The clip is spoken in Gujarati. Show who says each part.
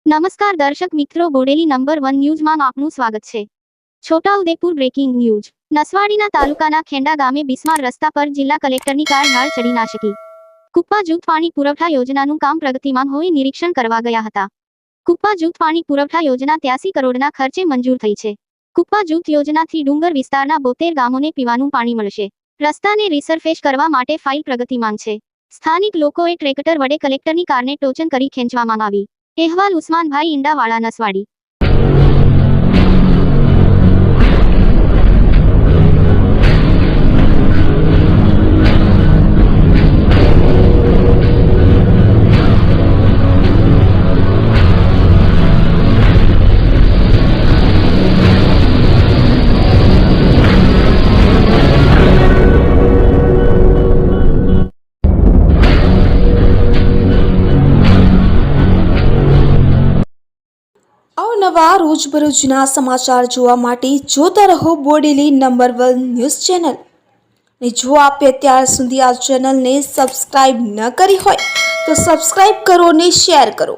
Speaker 1: નમસ્કાર દર્શક મિત્રો, બોડેલી નંબર 1 ન્યૂઝમાં આપનું સ્વાગત છે। Chhota Udepur breaking news. નસવાડીના તાલુકાના ખેંડા ગામે બિસ્માર રસ્તા પર જિલ્લા કલેક્ટરની કાર ઢાળ ચડી ના શકી। કુપ્પા જૂથ પાણી પુરવઠા યોજનાનું કામ પ્રગતિમાન હોઈ નિરીક્ષણ કરવા ગયા હતા। કુપ્પા જૂથ પાણી પુરવઠા યોજના 83 કરોડના ખર્ચે મંજૂર થઈ છે। કુપ્પા જૂથ યોજનાથી ડુંગર વિસ્તારના 72 ગામોને પીવાનું પાણી મળશે। રસ્તાને રિસરફેસ કરવા માટે ફાઇલ પ્રગતિમાન છે। સ્થાનિક લોકોએ ટ્રેક્ટર વડે કલેક્ટરની કારને ટોચન કરી ખેંચવામાં આવી। અહેવાલ ઉસ્માનભાઈ ઈંડાવાળા, નસવાડી।
Speaker 2: અવનવા રોજબરોજના સમાચાર જોવા માટે જોતા રહો બોડેલી નંબર 1 ન્યૂઝ ચેનલ। અને જો આપે અત્યાર સુધી આ ચેનલને સબસ્ક્રાઇબ ન કરી હોય તો સબસ્ક્રાઇબ કરો અને શેર કરો।